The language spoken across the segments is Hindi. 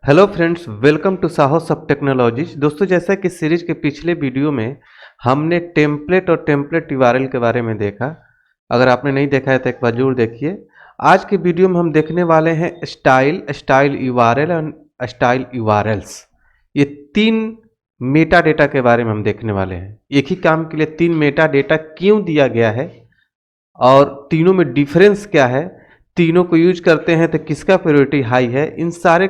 हेलो फ्रेंड्स, वेलकम टू साहो सब टेक्नोलॉजीज। दोस्तों, जैसा कि सीरीज के पिछले वीडियो में हमने टेम्पलेट और टेम्पलेट यूआरएल के बारे में देखा। अगर आपने नहीं देखा है तो एक बार जरूर देखिए। आज के वीडियो में हम देखने वाले हैं स्टाइल यूआरएल और स्टाइल यूआरएल्स। ये तीन मेटा डेटा के बारे में हम देखने वाले हैं। एक ही काम के लिए तीन मेटा डेटा क्यों दिया गया है और तीनों में डिफरेंस क्या है, तीनों को यूज करते हैं तो किसका प्रायोरिटी हाई है, इन सारे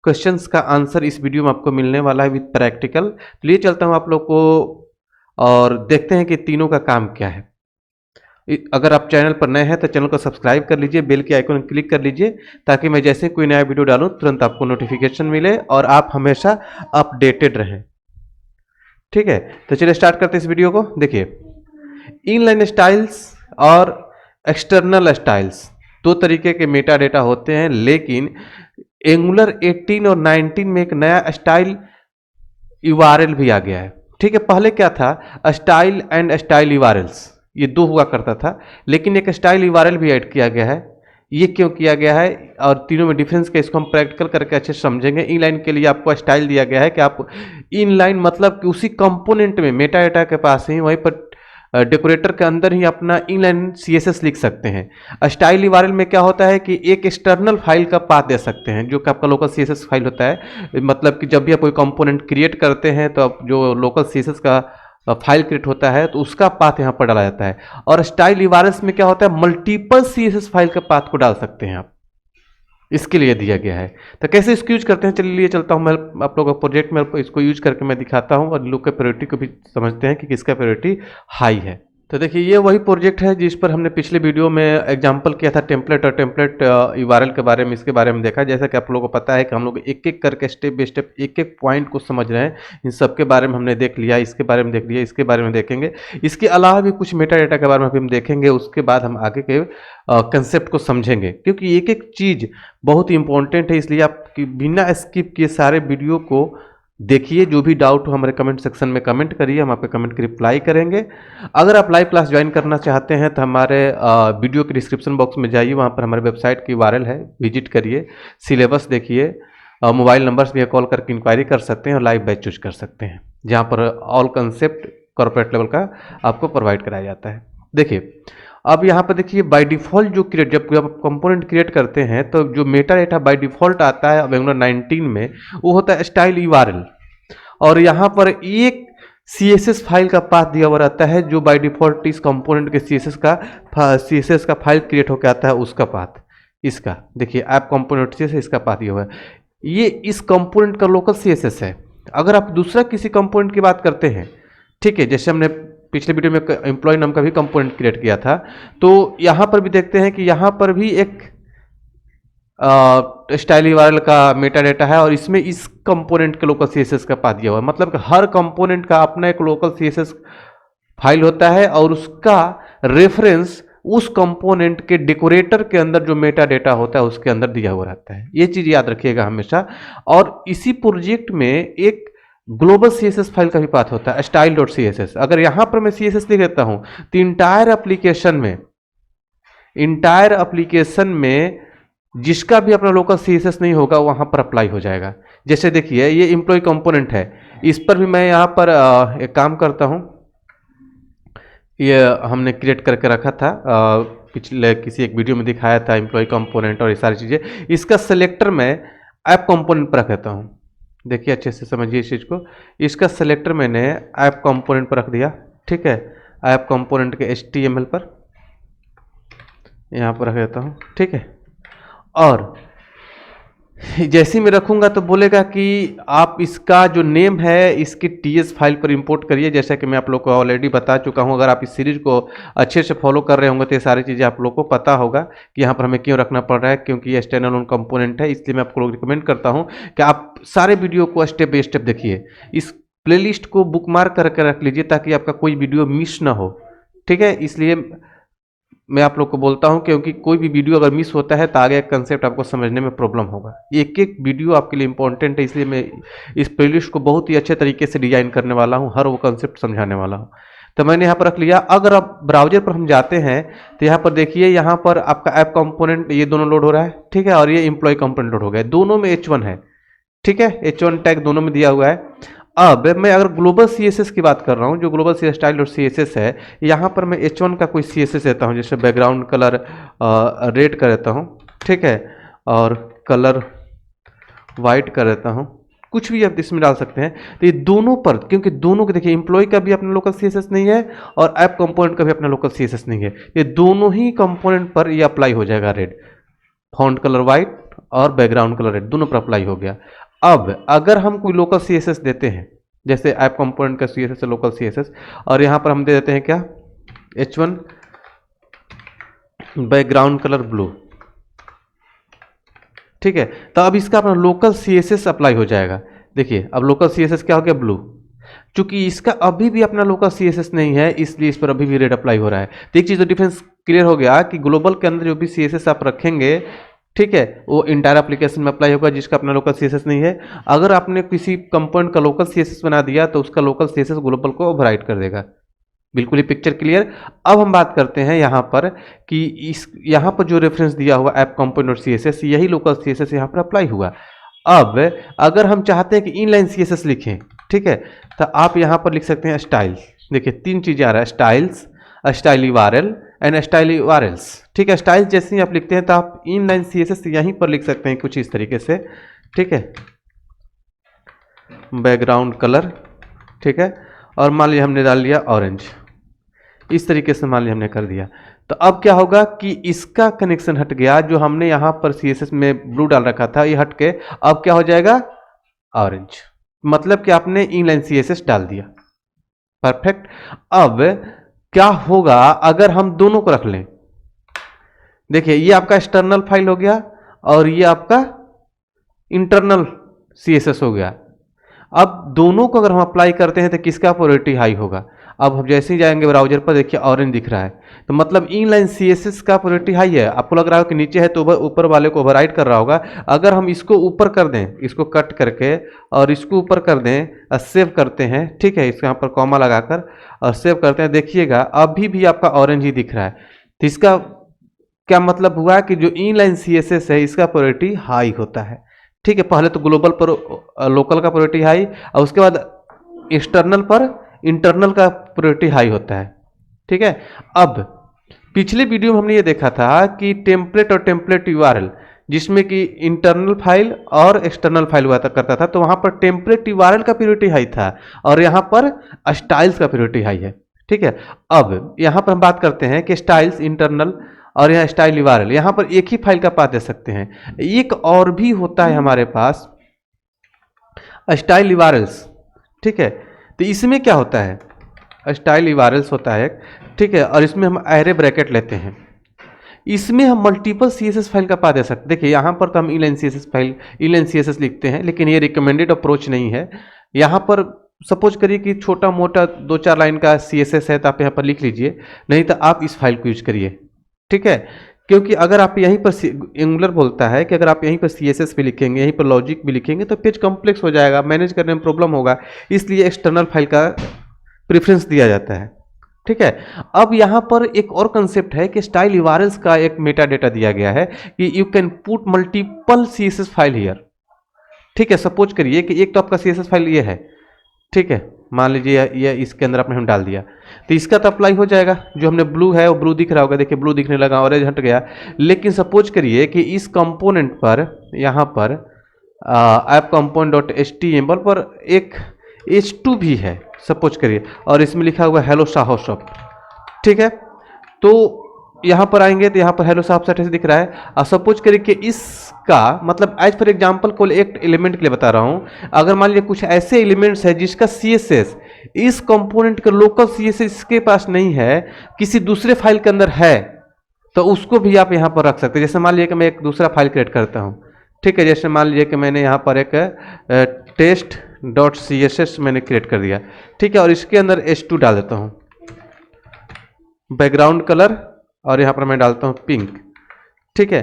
क्वेश्चंस का आंसर इस वीडियो में आपको मिलने वाला है विद प्रैक्टिकल। तो लिए चलता हूं आप लोग को और देखते हैं कि तीनों का काम क्या है। अगर आप चैनल पर नए हैं तो चैनल को सब्सक्राइब कर लीजिए, बेल के आइकन क्लिक कर लीजिए ताकि मैं जैसे कोई नया वीडियो डालूं तुरंत आपको नोटिफिकेशन मिले और आप हमेशा अपडेटेड रहें। ठीक है, तो चलिए स्टार्ट करते हैं इस वीडियो को। देखिए, इनलाइन स्टाइल्स और एक्सटर्नल स्टाइल्स दो तरीके के मेटा डेटा होते हैं, लेकिन एंगुलर 18 और 19 में एक नया स्टाइल यूआरएल भी आ गया है। ठीक है, पहले क्या था, स्टाइल एंड स्टाइल यूआरएल्स, ये दो हुआ करता था, लेकिन एक स्टाइल यूआरएल भी ऐड किया गया है। ये क्यों किया गया है और तीनों में डिफरेंस क्या, इसको हम प्रैक्टिकल करके अच्छे से समझेंगे। इनलाइन के लिए आपको स्टाइल दिया गया है कि आप इनलाइन मतलब कि उसी कंपोनेंट में मेटा डेटा के पास ही वहीं पर डेकोरेटर के अंदर ही अपना इनलाइन सीएसएस लिख सकते हैं। स्टाइल यूआरएल में क्या होता है कि एक एक्सटर्नल फाइल का पाथ दे सकते हैं जो कि आपका लोकल सीएसएस फाइल होता है। मतलब कि जब भी आप कोई कंपोनेंट क्रिएट करते हैं तो आप जो लोकल सीएसएस का फाइल क्रिएट होता है तो उसका पाथ यहाँ पर डाला जाता है। और स्टाइल यूआरएल में क्या होता है, मल्टीपल सीएसएस फाइल का पाथ को डाल सकते हैं आप, इसके लिए दिया गया है। तो कैसे इसको यूज करते हैं, चलिए लिए चलता हूं मैं आप लोगों को प्रोजेक्ट में, इसको यूज करके मैं दिखाता हूं और लोग के प्रायोरिटी को भी समझते हैं कि किसका प्रायोरिटी हाई है। तो देखिए, ये वही प्रोजेक्ट है जिस पर हमने पिछले वीडियो में एग्जांपल किया था टेम्पलेट और टेम्पलेट यूआरएल के बारे में। इसके बारे में देखा, जैसा कि आप लोगों को पता है कि हम लोग एक एक करके स्टेप बाय स्टेप एक एक पॉइंट को समझ रहे हैं। इन सब के बारे में हमने देख लिया, इसके बारे में देख लिया, इसके बारे में देखेंगे। इसके अलावा भी कुछ मेटा डेटा के बारे में भी हम देखेंगे, उसके बाद हम आगे के कंसेप्ट को समझेंगे, क्योंकि एक एक चीज़ बहुत ही इंपॉर्टेंट है। इसलिए आप बिना स्किप किए सारे वीडियो को देखिए। जो भी डाउट हो हमारे कमेंट सेक्शन में कमेंट करिए, हम आपके कमेंट की रिप्लाई करेंगे। अगर आप लाइव क्लास ज्वाइन करना चाहते हैं तो हमारे वीडियो के डिस्क्रिप्शन बॉक्स में जाइए, वहाँ पर हमारे वेबसाइट की यूआरएल है, विजिट करिए, सिलेबस देखिए, मोबाइल नंबर्स भी कॉल करके इंक्वायरी कर सकते हैं और लाइव बैच चूज कर सकते हैं, जहाँ पर ऑल कंसेप्ट कॉर्पोरेट लेवल का आपको प्रोवाइड कराया जाता है। देखिए, अब यहाँ पर देखिए, बाय डिफ़ॉल्ट जो क्रिएट, जब आप कंपोनेंट क्रिएट करते हैं तो जो मेटा डेटा बाय डिफ़ॉल्ट आता है एंगुलर 19 में, वो होता है स्टाइल यूआरएल। और यहाँ पर एक सीएसएस फाइल का पाथ दिया हुआ रहता है जो बाय डिफ़ॉल्ट इस कंपोनेंट के सीएसएस का फाइल क्रिएट होकर आता है, उसका पाथ इसका देखिए, ऐप कंपोनेंट से इसका पाथ दिया हुआ है। ये इस कंपोनेंट का लोकल सीएसएस है। अगर आप दूसरा किसी कंपोनेंट की बात करते हैं, ठीक है, जैसे हमने पिछले वीडियो में एम्प्लॉय नाम का भी कंपोनेंट क्रिएट किया था, तो यहाँ पर भी देखते हैं कि यहाँ पर भी एक स्टाइल यूआरएल का मेटा डेटा है और इसमें इस कंपोनेंट के लोकल सीएसएस का पाथ दिया हुआ है। मतलब कि हर कंपोनेंट का अपना एक लोकल सीएसएस फाइल होता है और उसका रेफरेंस उस कंपोनेंट के डेकोरेटर के अंदर जो मेटा डेटा होता है उसके अंदर दिया हुआ रहता है। ये चीज़ याद रखिएगा हमेशा। और इसी प्रोजेक्ट में एक ग्लोबल सीएसएस फाइल का भी पाथ होता है, style.css। अगर यहाँ पर मैं सीएसएस लिख देता हूँ तो इंटायर एप्लीकेशन में जिसका भी अपना लोकल सीएसएस नहीं होगा वहाँ पर अप्लाई हो जाएगा। जैसे देखिए, ये एम्प्लॉय कंपोनेंट है, इस पर भी मैं यहाँ पर एक काम करता हूँ। ये हमने क्रिएट करके रखा था, पिछले किसी एक वीडियो में दिखाया था एम्प्लॉय कंपोनेंट और ये सारी चीज़ें। इसका सेलेक्टर मैं ऐप कंपोनेंट पर रख देता हूँ। देखिए, अच्छे से समझिए इस चीज़ को। इसका सेलेक्टर मैंने ऐप कंपोनेंट पर रख दिया। ठीक है, ऐप कंपोनेंट के HTML पर यहाँ पर रख देता हूँ। ठीक है, और जैसे ही मैं रखूँगा तो बोलेगा कि आप इसका जो नेम है इसकी TS फाइल पर इंपोर्ट करिए। जैसा कि मैं आप लोग को ऑलरेडी बता चुका हूँ, अगर आप इस सीरीज को अच्छे से फॉलो कर रहे होंगे तो ये सारी चीज़ें आप लोग को पता होगा कि यहाँ पर हमें क्यों रखना पड़ रहा है, क्योंकि ये स्टैंड अलोन कंपोनेंट है। इसलिए मैं आपको रिकमेंड करता हूँ कि आप सारे वीडियो को स्टेप बाय स्टेप देखिए। इस प्लेलिस्ट को बुकमार्क करके रख लीजिए ताकि आपका कोई वीडियो मिस ना हो। ठीक है, इसलिए मैं आप लोग को बोलता हूं, क्योंकि कोई भी वीडियो अगर मिस होता है तो आगे कंसेप्ट आपको समझने में प्रॉब्लम होगा। एक एक वीडियो आपके लिए इंपॉर्टेंट है, इसलिए मैं इस प्लेलिस्ट को बहुत ही अच्छे तरीके से डिजाइन करने वाला हूं, हर वो कंसेप्ट समझाने वाला हूं। तो मैंने यहाँ पर रख लिया। अगर आप ब्राउजर पर हम जाते हैं तो यहाँ पर देखिए, यहाँ पर आपका ऐप कंपोनेंट ये दोनों लोड हो रहा है। ठीक है, और ये एम्प्लॉय कंपोनेंट लोड हो गया, दोनों में H1 है। ठीक है, H1 टैग दोनों में दिया हुआ है। अब मैं अगर ग्लोबल CSS की बात कर रहा हूँ, जो global CSS style dot CSS है, यहाँ पर मैं H1 का कोई CSS देता हूँ, जैसे बैकग्राउंड कलर रेड कर देता हूँ, ठीक है, और कलर वाइट कर देता हूँ, कुछ भी आप इसमें डाल सकते हैं। तो ये दोनों पर, क्योंकि दोनों के देखिए एम्प्लॉय का भी अपना लोकल CSS नहीं है और ऐप कंपोनेंट का भी अपना लोकल CSS नहीं है, ये दोनों ही कंपोनेंट पर ये अप्लाई हो जाएगा रेड, फॉन्ट कलर वाइट और बैकग्राउंड कलर रेड, दोनों पर अप्लाई हो गया। अब अगर हम कोई लोकल CSS देते हैं, जैसे ऐप कंपोनेंट का CSS है लोकल CSS, और यहाँ पर हम दे देते हैं क्या, H1 बैकग्राउंड कलर ब्लू, ठीक है, तो अब इसका अपना लोकल CSS अप्लाई हो जाएगा। देखिए अब लोकल CSS क्या हो गया, ब्लू। चूंकि इसका अभी भी अपना लोकल CSS नहीं है, इसलिए इस पर अभी भी रेड अप्लाई हो रहा है। तो एक चीज़ तो डिफरेंस क्लियर हो गया कि ग्लोबल के अंदर जो भी CSS आप रखेंगे, ठीक है, वो इंटायर एप्लीकेशन में अप्लाई होगा जिसका अपना लोकल CSS नहीं है। अगर आपने किसी कंपोनेंट का लोकल CSS बना दिया तो उसका लोकल CSS ग्लोबल को ओवरराइड कर देगा। बिल्कुल ही पिक्चर क्लियर। अब हम बात करते हैं यहाँ पर कि इस यहाँ पर जो रेफरेंस दिया हुआ ऐप कंपोनेंट और CSS, यही लोकल CSS यहाँ पर अप्लाई हुआ। अब अगर हम चाहते हैं कि इनलाइन CSS लिखें, ठीक है, तो आप यहाँ पर लिख सकते हैं स्टाइल्स। देखिए तीन चीज़ें आ रहा है, styles, style URL and style URLs, ठीक है। स्टाइल जैसे ही आप लिखते हैं तो आप इनलाइन CSS यहीं पर लिख सकते हैं कुछ इस तरीके से, ठीक है, बैकग्राउंड कलर, ठीक है, और मान लीजिए हमने डाल लिया ऑरेंज, इस तरीके से मान लीजिए हमने कर दिया। तो अब क्या होगा कि इसका कनेक्शन हट गया, जो हमने यहाँ पर CSS में ब्लू डाल रखा था ये हट के अब क्या हो जाएगा, ऑरेंज, मतलब कि आपने इनलाइन CSS डाल दिया। परफेक्ट। अब क्या होगा अगर हम दोनों को रख लें, देखिए ये आपका एक्सटर्नल फाइल हो गया और ये आपका इंटरनल CSS हो गया। अब दोनों को अगर हम अप्लाई करते हैं तो किसका प्रायोरिटी हाई होगा। अब हम जैसे ही जाएंगे ब्राउजर पर, देखिए ऑरेंज दिख रहा है, तो मतलब इनलाइन CSS का प्रायोरिटी हाई है। आपको लग रहा है कि नीचे है तो ऊपर वाले को ओवरराइड कर रहा होगा। अगर हम इसको ऊपर कर दें, इसको कट करके और इसको ऊपर कर दें और सेव करते हैं, ठीक है, इसके यहाँ पर कॉमा लगाकर और सेव करते हैं, देखिएगा अभी भी आपका ऑरेंज ही दिख रहा है। तो इसका क्या मतलब हुआ कि जो इनलाइन CSS है इसका प्रायोरिटी हाई होता है, ठीक है। पहले तो ग्लोबल पर लोकल का प्रायोरिटी हाई और उसके बाद एक्सटर्नल पर इंटरनल का प्रायोरिटी हाई होता है, ठीक है। अब पिछले वीडियो में हमने ये देखा था कि टेम्पलेट और टेम्पलेट URL, जिसमें कि इंटरनल फाइल और एक्सटर्नल फाइल हुआ करता था, तो वहां पर टेम्पलेट URL का प्रायोरिटी हाई था और यहाँ पर स्टाइल्स का प्रायोरिटी हाई है, ठीक है। अब यहाँ पर हम बात करते हैं कि स्टाइल्स इंटरनल और यहाँ स्टाइल URL, यहाँ पर एक ही फाइल का पाथ दे सकते हैं। एक और भी होता है हमारे पास स्टाइल URLs, ठीक है। तो इसमें क्या होता है, स्टाइल URLs होता है, ठीक है, और इसमें हम एरे ब्रैकेट लेते हैं। इसमें हम मल्टीपल CSS फाइल का पाथ दे सकते हैं। देखिए यहाँ पर तो हम इनलाइन CSS लिखते हैं, लेकिन ये रिकमेंडेड अप्रोच नहीं है। यहाँ पर सपोज करिए कि छोटा मोटा 2-4 लाइन का CSS है तो आप यहाँ पर लिख लीजिए, नहीं तो आप इस फाइल को यूज करिए, ठीक है। क्योंकि अगर आप यहीं पर एंगुलर बोलता है कि अगर आप यहीं पर CSS भी लिखेंगे, यहीं पर लॉजिक भी लिखेंगे तो पेज कॉम्प्लेक्स हो जाएगा, मैनेज करने में प्रॉब्लम होगा, इसलिए एक्सटर्नल फाइल का प्रेफरेंस दिया जाता है, ठीक है। अब यहाँ पर एक और कंसेप्ट है कि स्टाइल URLs का एक मेटा डेटा दिया गया है कि you can put multiple CSS file here, ठीक है। सपोज करिए कि एक तो आपका CSS फाइल ये है, ठीक है, मान लीजिए ये इसके अंदर आपने हम डाल दिया, तो इसका तो अप्लाई हो जाएगा। जो हमने ब्लू है वो ब्लू दिख रहा होगा, देखिए ब्लू दिखने लगा, ऑरेंज हट गया। लेकिन सपोज करिए कि इस कंपोनेंट पर यहाँ पर ऐप कंपोनेंट डॉट HTML पर एक H2 भी है सपोज करिए, और इसमें लिखा हुआ हेलो साहो शॉप, ठीक है। तो यहाँ पर आएंगे तो यहाँ पर हेलो साहब सेट ऐसे दिख रहा है। और सपोज करिए कि इसका मतलब एज फॉर एग्जांपल को एक एलिमेंट के लिए बता रहा हूँ, अगर मान लीजिए कुछ ऐसे एलिमेंट्स है जिसका CSS इस कंपोनेंट का लोकल CSS इसके पास नहीं है, किसी दूसरे फाइल के अंदर है, तो उसको भी आप यहाँ पर रख सकते हैं। जैसे मान लीजिए कि मैं एक दूसरा फाइल क्रिएट करता हूँ, ठीक है, जैसे मान लीजिए कि मैंने यहाँ पर एक test.css मैंने क्रिएट कर दिया, ठीक है, और इसके अंदर H2 डाल देता हूँ, बैकग्राउंड कलर, और यहाँ पर मैं डालता हूँ पिंक, ठीक है।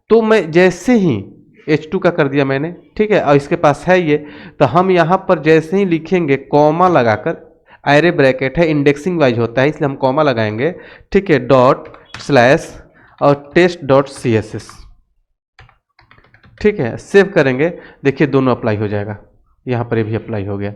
तो मैं जैसे ही H2 का कर दिया मैंने, ठीक है, और इसके पास है ये, तो हम यहाँ पर जैसे ही लिखेंगे कॉमा लगाकर, एरे ब्रैकेट है इंडेक्सिंग वाइज होता है इसलिए हम कॉमा लगाएंगे, ठीक है, डॉट स्लैश और test.css, ठीक है, सेव करेंगे, देखिए दोनों अप्लाई हो जाएगा, यहाँ पर ये भी अप्लाई हो गया।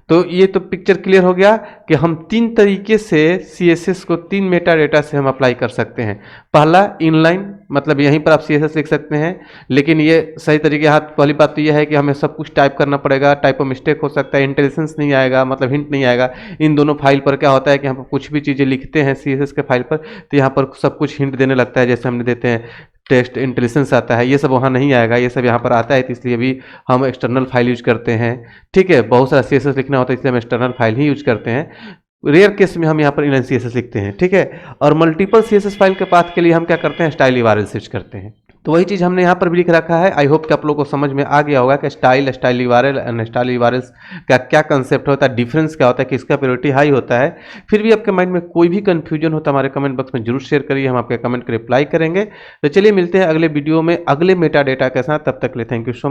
तो ये तो पिक्चर क्लियर हो गया कि हम 3 तरीके से CSS को 3 मेटा डेटा से हम अप्लाई कर सकते हैं। पहला इनलाइन, मतलब यहीं पर आप CSS लिख सकते हैं, लेकिन ये सही तरीके हाथ, पहली बात तो ये है कि हमें सब कुछ टाइप करना पड़ेगा, टाइपो मिस्टेक हो सकता है, इंटेलिजेंस नहीं आएगा, मतलब हिंट नहीं आएगा। इन दोनों फाइल पर क्या होता है कि हम कुछ भी चीज़ें लिखते हैं CSS के फाइल पर, तो यहाँ पर सब कुछ हिंट देने लगता है, जैसे हमने देते हैं टेस्ट इंटेलिजेंस आता है, ये सब वहाँ नहीं आएगा, ये सब यहाँ पर आता है, तो इसलिए भी हम एक्सटर्नल फाइल यूज करते हैं। ठीक है, बहुत सारा CSS लिखना होता है, इसलिए हम एक्सटर्नल फाइल ही यूज करते हैं। रेयर केस में हम यहाँ पर इनलाइन CSS लिखते हैं। ठीक है, और मल्टीपल CSS फाइल के पाथ के लिए हम क्या करते हैं, स्टाइल URL स्विच करते हैं। तो वही चीज़ हमने यहाँ पर भी लिख रखा है। आई होप कि आप लोगों को समझ में आ गया होगा कि style URL and style URL का क्या कंसेप्ट होता है, डिफरेंस क्या होता है, किसका प्रायोरिटी हाई होता है। फिर भी आपके माइंड में कोई भी कंफ्यूजन हो तो हमारे कमेंट बॉक्स में जरूर शेयर करिए, हम आपके कमेंट का रिप्लाई करेंगे। तो चलिए मिलते हैं अगले वीडियो में अगले मेटा डेटा के साथ, तब तक के लिए थैंक यू सो मच।